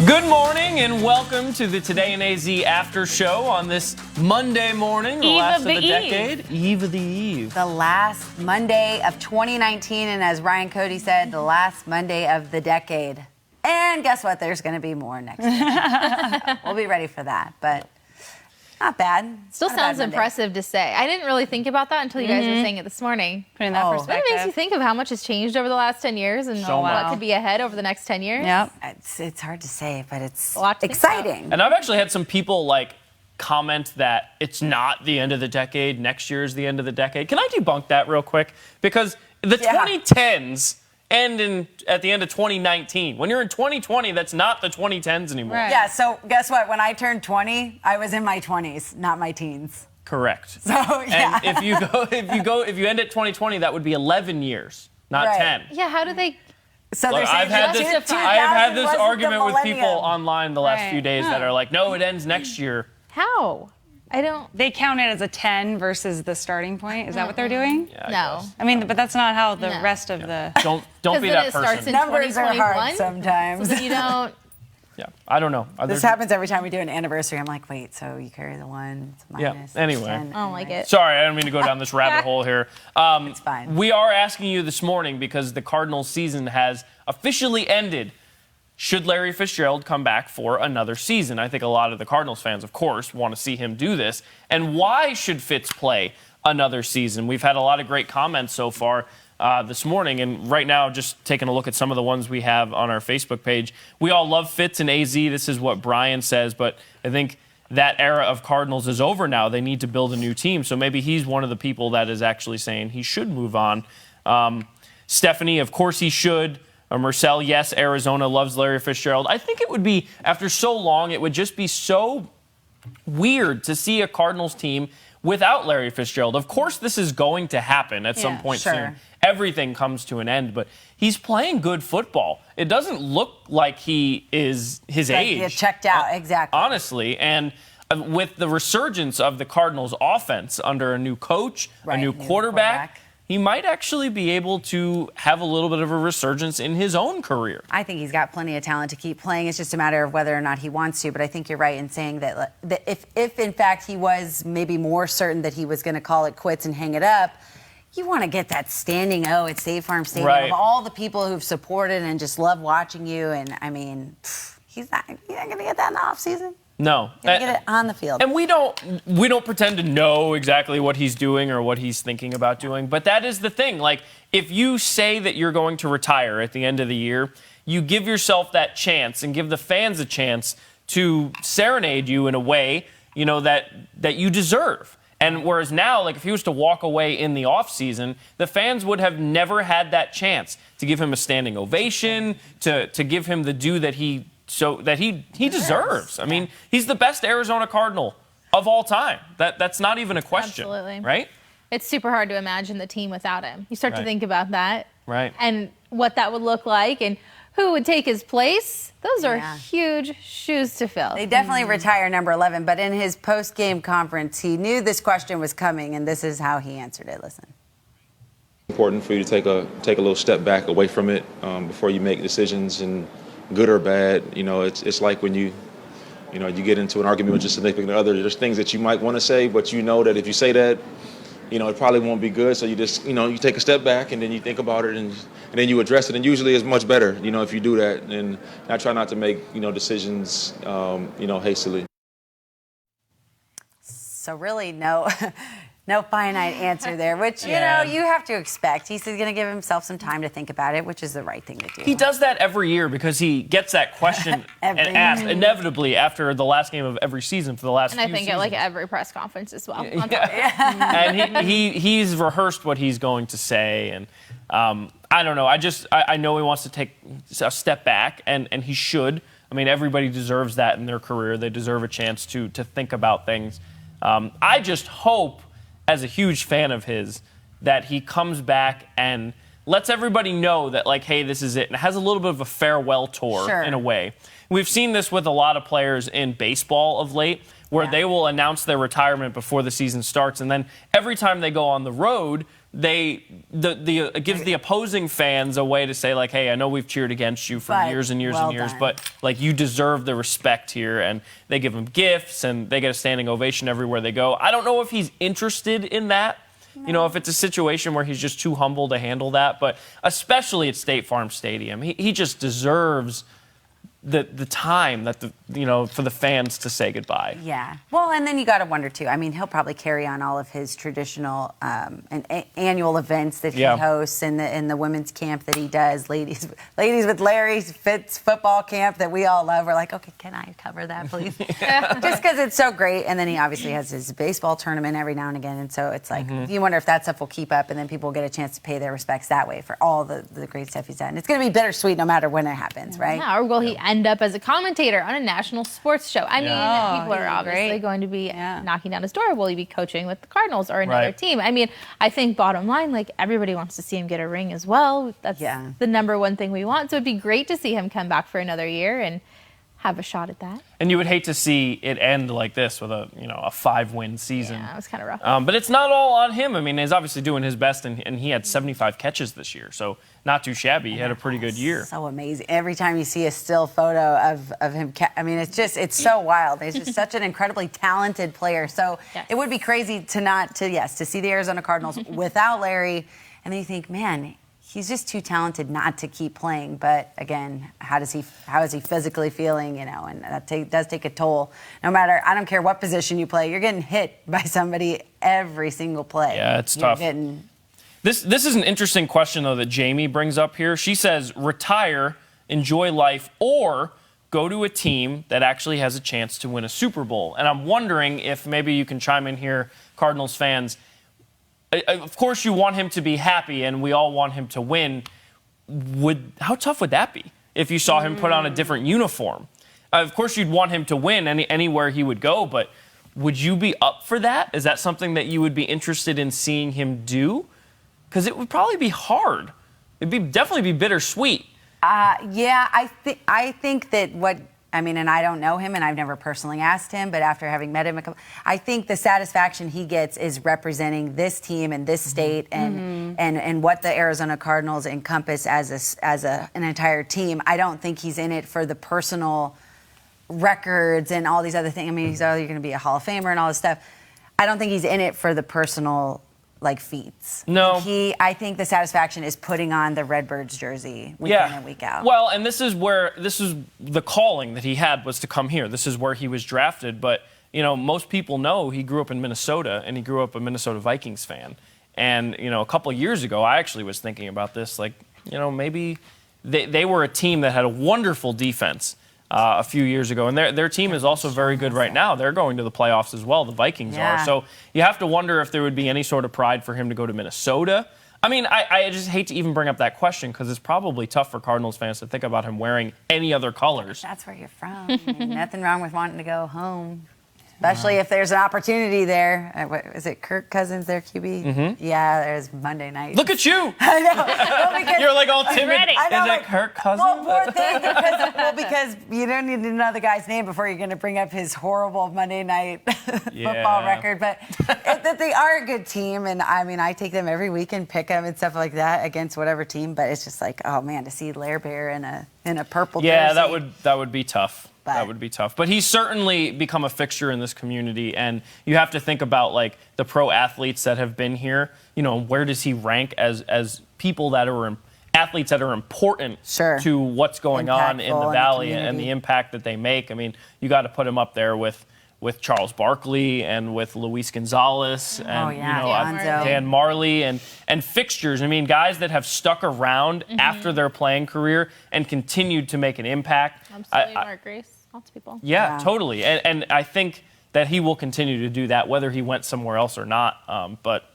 Good morning and welcome to the Today in AZ After Show on this Monday morning, the last of the decade. Eve of the eve. The last Monday of 2019, and as Ryan Cody said, the last Monday of the decade. And guess what? There's going to be more next year. We'll be ready for that, but not bad. Still sounds impressive to say. I didn't really think about that until you guys were saying it this morning. Putting that perspective. But it makes you think of how much has changed over the last 10 years and what could be ahead over the next 10 years. Yep. It's hard to say, but it's exciting. And I've actually had some people comment that it's not the end of the decade. Next year is the end of the decade. Can I debunk that real quick? Because the 2010s end at the end of 2019. When you're in 2020, that's not the 2010s anymore. Right. Yeah, so guess what? When I turned 20, I was in my 20s, not my teens. Correct. So, yeah. And if you end at 2020, that would be 11 years, not 10. Yeah, I have had this argument with people online the last few days that are like, no, it ends next year. How? They count it as a 10 versus the starting point. Is that what they're doing? Yeah, no. I mean, but that's not how the rest of the... Don't be that person. Starts in Numbers are hard sometimes. So you don't... Yeah, I don't know. This happens every time we do an anniversary. I'm like, wait, so you carry the one, it's minus. Yeah, anyway. 10, I don't like it. Sorry, I don't mean to go down this rabbit hole here. It's fine. We are asking you this morning because the Cardinals season has officially ended. Should Larry Fitzgerald come back for another season? I think a lot of the Cardinals fans, of course, want to see him do this. And why should Fitz play another season? We've had a lot of great comments so far this morning. And right now, just taking a look at some of the ones we have on our Facebook page. We all love Fitz and AZ. This is what Brian says. But I think that era of Cardinals is over now. They need to build a new team. So maybe he's one of the people that is actually saying he should move on. Stephanie, of course he should. Marcel, yes, Arizona loves Larry Fitzgerald. I think it would be, after so long, it would just be so weird to see a Cardinals team without Larry Fitzgerald. Of course, this is going to happen at some point soon. Everything comes to an end, but he's playing good football. It doesn't look like he is his age. Get checked out, exactly. Honestly, and with the resurgence of the Cardinals offense under a new coach, a new quarterback, he might actually be able to have a little bit of a resurgence in his own career. I think he's got plenty of talent to keep playing. It's just a matter of whether or not he wants to. But I think you're right in saying that if in fact he was maybe more certain that he was going to call it quits and hang it up, you want to get that standing O at State Farm Stadium of all the people who've supported and just love watching you. And, I mean, he's not going to get that in the offseason. No. Get it on the field. And we don't pretend to know exactly what he's doing or what he's thinking about doing. But that is the thing. Like, if you say that you're going to retire at the end of the year, you give yourself that chance and give the fans a chance to serenade you in a way, that you deserve. And whereas now, like, if he was to walk away in the offseason, the fans would have never had that chance to give him a standing ovation, to give him the due that he deserves. I mean, he's the best Arizona Cardinal of all time. That's not even a question. Absolutely. Right? It's super hard to imagine the team without him. You start to think about that. Right. And what that would look like and who would take his place. Those are huge shoes to fill. They definitely retire number 11, but in his post-game conference, he knew this question was coming, and this is how he answered it. Listen. Important for you to take a little step back away from it before you make decisions, and good or bad. It's like when you get into an argument with your significant other. There's things that you might want to say, but you know that if you say that, it probably won't be good. So you just, you take a step back and then you think about it and then you address it. And usually it's much better, if you do that. And I try not to make, decisions, hastily. So really no finite answer there, which, you have to expect. He's going to give himself some time to think about it, which is the right thing to do. He does that every year because he gets that question and asked inevitably after the last game of every season for the last few seasons. And I think at every press conference as well. And he's rehearsed what he's going to say. And I don't know. I know he wants to take a step back, and he should. I mean, everybody deserves that in their career. They deserve a chance to think about things. I just hope, as a huge fan of his, that he comes back and lets everybody know that, hey, this is it. And it has a little bit of a farewell tour in a way. We've seen this with a lot of players in baseball of late, where they will announce their retirement before the season starts, and then every time they go on the road, it gives the opposing fans a way to say, like, hey, I know we've cheered against you for years and years and years, but like, you deserve the respect here. And they give him gifts, and they get a standing ovation everywhere they go. I don't know if he's interested in that. You know, if it's a situation where he's just too humble to handle that, but especially at State Farm Stadium, he just deserves the time that for the fans to say goodbye. Yeah. Well, and then you got to wonder too. I mean, he'll probably carry on all of his traditional annual events that he hosts, and the women's camp that he does, ladies with Larry Fitz football camp that we all love. We're like, okay, can I cover that, please? Just because it's so great. And then he obviously has his baseball tournament every now and again, and so it's like you wonder if that stuff will keep up, and then people will get a chance to pay their respects that way for all the great stuff he's done. It's going to be bittersweet no matter when it happens, right? Yeah, or will he end up as a commentator on a national sports show? I mean, people are obviously going to be knocking down his door. Will he be coaching with the Cardinals or another team? I mean, I think bottom line, like, everybody wants to see him get a ring as well. That's the number one thing we want. So it'd be great to see him come back for another year and have a shot at that. And you would hate to see it end like this with a 5-win season. Yeah, it was kind of rough. But it's not all on him. I mean, he's obviously doing his best, and he had 75 catches this year, so not too shabby. He had a pretty good year. So amazing. Every time you see a still photo of him, I mean, it's so wild. He's just such an incredibly talented player. So it would be crazy to see the Arizona Cardinals without Larry, and then you think, man, he's just too talented not to keep playing. But again, how is he physically feeling? And that does take a toll. No matter, I don't care what position you play, you're getting hit by somebody every single play. Yeah, it's tough. This is an interesting question, though, that Jamie brings up here. She says, retire, enjoy life, or go to a team that actually has a chance to win a Super Bowl. And I'm wondering if maybe you can chime in here, Cardinals fans. Of course, you want him to be happy, and we all want him to win. How tough would that be if you saw him put on a different uniform? Of course, you'd want him to win anywhere he would go, but would you be up for that? Is that something that you would be interested in seeing him do? Because it would probably be hard. It'd definitely be bittersweet. Yeah, I think that and I don't know him, and I've never personally asked him, but after having met him, I think the satisfaction he gets is representing this team and this state and what the Arizona Cardinals encompass as an entire team. I don't think he's in it for the personal records and all these other things. I mean, he's you're going to be a Hall of Famer and all this stuff. I don't think he's in it for the personal feats. No. I think the satisfaction is putting on the Redbirds jersey week in and week out. Well, and this is the calling that he had, was to come here. This is where he was drafted. But, most people know he grew up in Minnesota, and he grew up a Minnesota Vikings fan. And, a couple of years ago, I actually was thinking about this, maybe they were a team that had a wonderful defense a few years ago. And their team is also very good right now. They're going to the playoffs as well. The Vikings are. So you have to wonder if there would be any sort of pride for him to go to Minnesota. I mean, I just hate to even bring up that question, because it's probably tough for Cardinals fans to think about him wearing any other colors. That's where you're from. I mean, nothing wrong with wanting to go home. Especially if there's an opportunity there. Is it Kirk Cousins, their QB? Mm-hmm. Yeah, there's Monday night. Look at you! I know. You're all timid. I know, is it Kirk Cousins? Well, poor thing, because you don't need to know the guy's name before you're going to bring up his horrible Monday night football record. But they are a good team, and I mean, I take them every week and pick them and stuff like that against whatever team. But it's just like, oh man, to see Larry Bear in a purple jersey. Yeah, that would be tough. That would be tough. But he's certainly become a fixture in this community, and you have to think about the pro athletes that have been here. Where does he rank as people that are athletes that are important to what's going on in the Valley and the impact that they make? I mean, you got to put him up there with Charles Barkley and with Luis Gonzalez and Dan Marley and fixtures. I mean, guys that have stuck around after their playing career and continued to make an impact. Absolutely, Mark Grace. Lots of people. Yeah, totally. And I think that he will continue to do that, whether he went somewhere else or not. But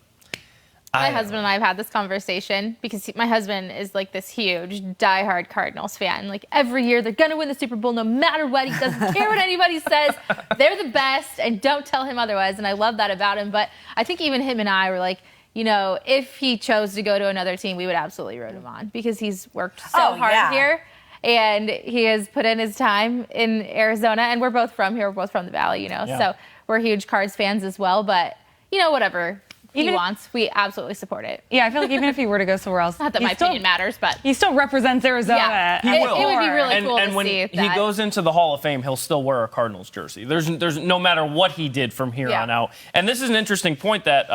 my husband and I have had this conversation, because my husband is this huge, diehard Cardinals fan. Every year they're going to win the Super Bowl no matter what. He doesn't care what anybody says. They're the best, and don't tell him otherwise. And I love that about him. But I think even him and I were if he chose to go to another team, we would absolutely root him on, because he's worked so hard here. And he has put in his time in Arizona, and we're both from here. We're both from the Valley, So we're huge Cards fans as well. But, whatever he wants, we absolutely support it. Yeah, I feel like even if he were to go somewhere else, not that my opinion matters, but he still represents Arizona. Yeah, he will. It would be really cool and to when see he goes into the Hall of Fame, he'll still wear a Cardinals jersey. There's no matter what he did from here on out. And this is an interesting point that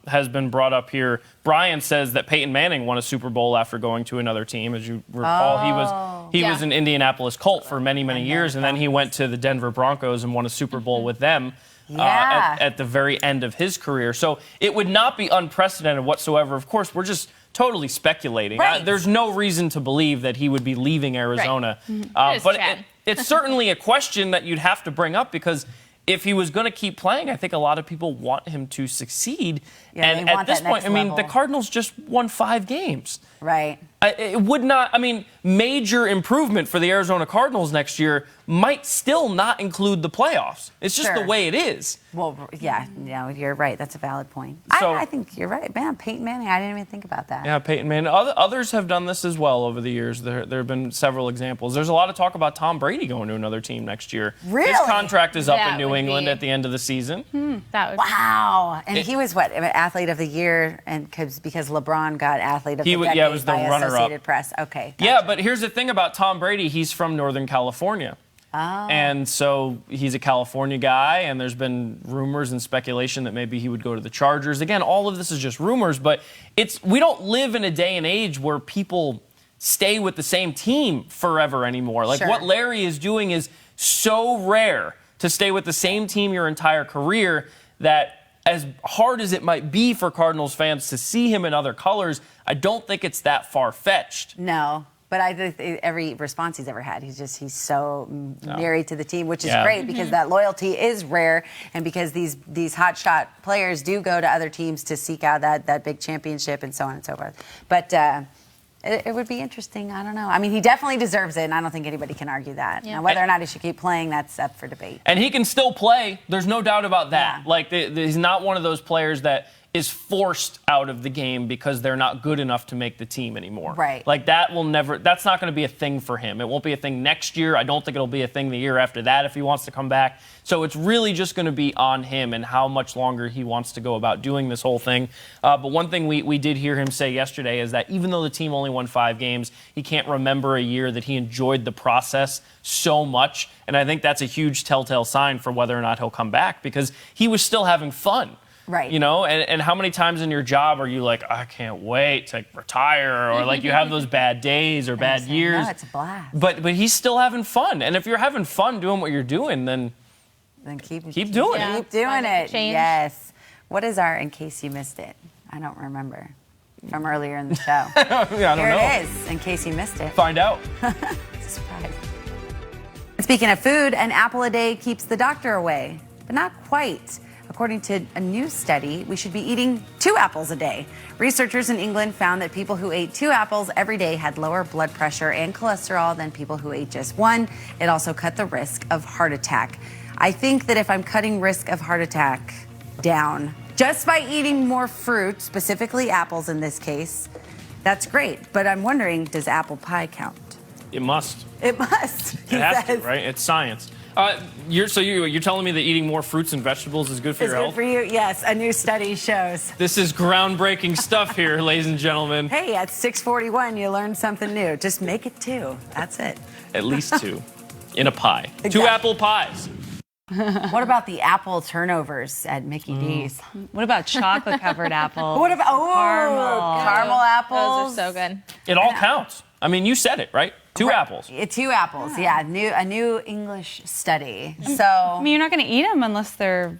has been brought up here. Brian says that Peyton Manning won a Super Bowl after going to another team. As you recall, he was an Indianapolis Colt for many years, and then he went to the Denver Broncos and won a Super Bowl with them. At the very end of his career. So it would not be unprecedented whatsoever. Of course, we're just totally speculating. Right. There's no reason to believe that he would be leaving Arizona. Right. But it's certainly a question that you'd have to bring up because if he was going to keep playing, I think a lot of people want him to succeed. Yeah, and at this point, the Cardinals just won 5 games. Right. It would not, major improvement for the Arizona Cardinals next year might still not include the playoffs. It's just the way it is. Well, you're right. That's a valid point. So, I think you're right. Man, Peyton Manning, I didn't even think about that. Yeah, Peyton Manning. Others have done this as well over the years. There have been several examples. There's a lot of talk about Tom Brady going to another team next year. Really? His contract is up in New England at the end of the season. That would Wow. And he was what, Athlete of the Year, and because LeBron got Athlete of the Decade it was the by runner-up. Associated Press. Okay. Gotcha. Yeah, but here's the thing about Tom Brady. He's from Northern California. Oh. And so he's a California guy, and there's been rumors and speculation that maybe he would go to the Chargers. Again, all of this is just rumors, but we don't live in a day and age where people stay with the same team forever anymore. Like what Larry is doing is so rare to stay with the same team your entire career that as hard as it might be for Cardinals fans to see him in other colors, I don't think it's that far-fetched. No. But I think every response he's ever had, he's so married to the team, which is great because that loyalty is rare, and because these hotshot players do go to other teams to seek out that big championship and so on and so forth. But it would be interesting. I don't know. He definitely deserves it, and I don't think anybody can argue that. Yeah. Now, whether or not he should keep playing, that's up for debate. And he can still play. There's no doubt about that. Yeah. Like, he's not one of those players that is forced out of the game because they're not good enough to make the team anymore. Right. Like, that's not going to be a thing for him. It won't be a thing next year. I don't think it'll be a thing the year after that if he wants to come back. So it's really just going to be on him and how much longer he wants to go about doing this whole thing. But one thing we did hear him say yesterday is that even though the team only won 5 games, he can't remember a year that he enjoyed the process so much. And I think that's a huge telltale sign for whether or not he'll come back because he was still having fun. Right. And how many times in your job are you like, I can't wait to retire, or like you have those bad days or bad years. No, it's a blast. But he's still having fun. And if you're having fun doing what you're doing, then keep doing it. Keep doing it. Change. Yes. What is our, in case you missed it? I don't remember. From earlier in the show. I don't know. Here it is, in case you missed it. Find out. It's a surprise. Speaking of food, an apple a day keeps the doctor away, but not quite. According to a new study, we should be eating 2 apples a day. Researchers in England found that people who ate 2 apples every day had lower blood pressure and cholesterol than people who ate just 1. It also cut the risk of heart attack. I think that if I'm cutting risk of heart attack down just by eating more fruit, specifically apples in this case, that's great. But I'm wondering, does apple pie count? It must. It must. It has to, right? It's science. You're telling me that eating more fruits and vegetables is good for your health? It's good for you, yes. A new study shows. This is groundbreaking stuff here, ladies and gentlemen. Hey, at 6:41, you learned something new. Just make it 2. That's it. At least 2 in a pie. Exactly. 2 apple pies. What about the apple turnovers at Mickey D's? What about chocolate-covered apples? What about caramel apples? Those are so good. It all counts. You said it, right? 2 apples. 2 apples, yeah. A new English study. So you're not going to eat them unless they're,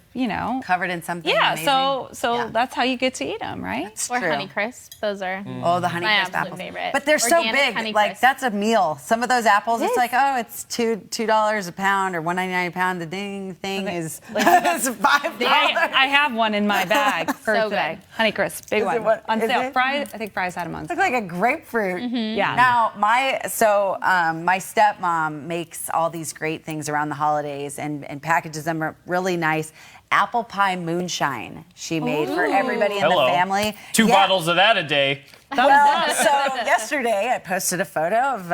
covered in something. Yeah. Amazing. So that's how you get to eat them, right? That's Or true. Honeycrisp. Those are Oh, the Honeycrisp my absolute apples. favorite. But they're so Organic big. Like Honeycrisp. that's a meal. Some of those apples, it's like, oh, it's $2 a pound or $1.99 a pound. The ding thing is it's $5. I have one in my bag for So today. good. Honeycrisp, big one. On sale. Fries, I think Fries had them on Looks sale. like a grapefruit. Yeah. Now, my stepmom makes all these great things around the holidays and packages them really nice. Apple pie moonshine she made for everybody in the family. 2 bottles of that a day. Well, so yesterday I posted a photo of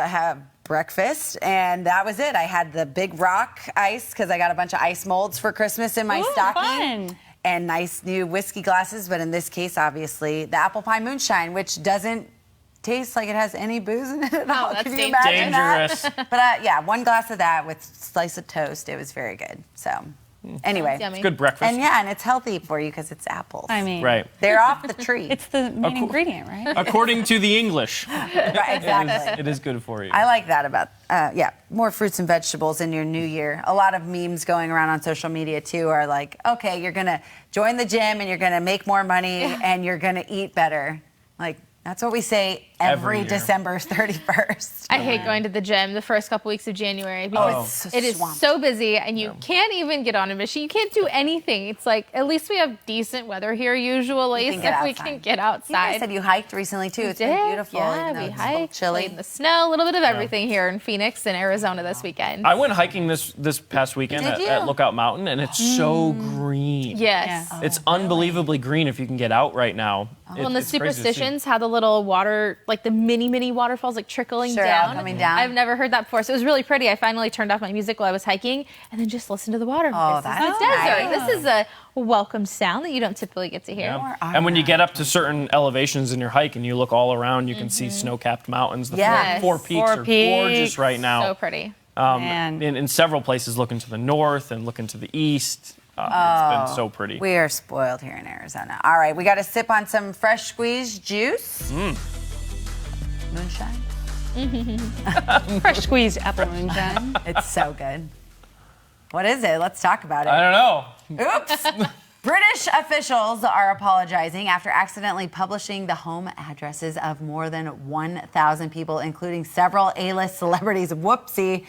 breakfast, and that was it. I had the big rock ice because I got a bunch of ice molds for Christmas in my stocking. Fun. And nice new whiskey glasses, but in this case, obviously, the apple pie moonshine, which doesn't taste like it has any booze in it at all. that's Can you imagine dangerous. that? But yeah, one glass of that with slice of toast. It was very good. So anyway, Yummy. It's good breakfast. and it's healthy for you because it's apples. I mean, Right. They're off the tree. it's the main ingredient, right? According to the English, Right, exactly. it is good for you. I like that about, more fruits and vegetables in your new year. A lot of memes going around on social media, too, are like, okay, you're going to join the gym and you're going to make more money and you're going to eat better. Like, that's what we say every year. December 31st. I hate going to the gym the first couple weeks of January because it's it is swamped. so busy and you can't even get on a machine. You can't do anything. It's like, at least we have decent weather here usually, You so can get we outside. can get You outside. guys said you hiked recently, too. It's been beautiful. Yeah, even though we it's a little hiked, chilly. played in the snow, a little bit of everything here in Phoenix and Arizona this weekend. I went hiking this past weekend Did you? at Lookout Mountain, and it's so green. Yes. Yeah. It's unbelievably green if you can get out right now. Well, and the It's crazy to see. superstitions had the little water, like the mini waterfalls, like trickling Sure, down. coming down. I've never heard that before, so it was really pretty. I finally turned off my music while I was hiking, and then just listened to the water. Oh, This is that's the desert. nice. This is a welcome sound that you don't typically get to hear. Yeah. And when you get up to certain elevations in your hike and you look all around, you can see snow-capped mountains. The Yes. four peaks Four are peaks. gorgeous right now. So pretty. Man. In several places, looking to the north and looking to the east. It's been so pretty. We are spoiled here in Arizona. All right, we got to sip on some fresh squeezed juice. Moonshine. Fresh squeezed apple moonshine. It's so good. What is it? Let's talk about it. I don't know. Oops. British officials are apologizing after accidentally publishing the home addresses of more than 1,000 people, including several A-list celebrities. Whoopsie.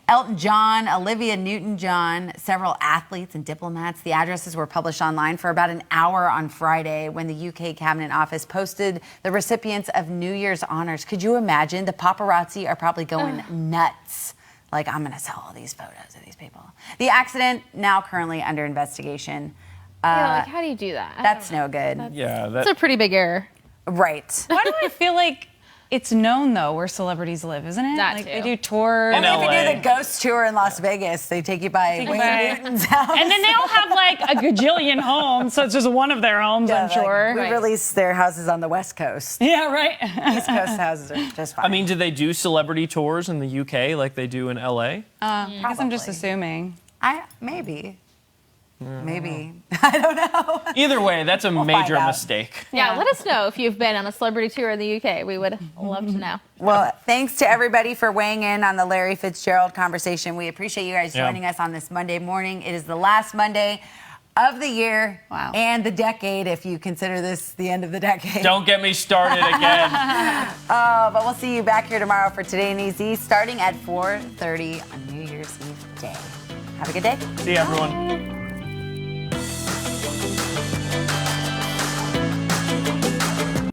Elton John, Olivia Newton-John, several athletes and diplomats. The addresses were published online for about an hour on Friday when the UK Cabinet Office posted the recipients of New Year's honors. Could you imagine? The paparazzi are probably going nuts. Like, I'm going to sell all these photos of these people. The accident now currently under investigation. Yeah, like, how do you do that? That's no good. Yeah, That's a pretty big error. Right. Why do I feel like it's known, though, where celebrities live, isn't it? That like, too. they do tours. In If you LA. do the ghost tour in Las Vegas, they take you by you Wayne by- Newton's house. And then they all have like a gajillion homes, so it's just one of their homes, Yeah, I'm like, sure. we Right. release their houses on the West Coast. Yeah, right. East Coast houses are just fine. I mean, do they do celebrity tours in the UK like they do in LA? I guess I'm just Probably. assuming. Maybe. Maybe. I don't know. Either way, that's a find major out. mistake. Yeah, let us know if you've been on a celebrity tour in the UK. We would love to know. Well, thanks to everybody for weighing in on the Larry Fitzgerald conversation. We appreciate you guys Yeah. joining us on this Monday morning. It is the last Monday of the year Wow. and the decade, if you consider this the end of the decade. Don't get me started again. But we'll see you back here tomorrow for Today in EZ, starting at 4:30 on New Year's Eve day. Have a good day. See you, everyone.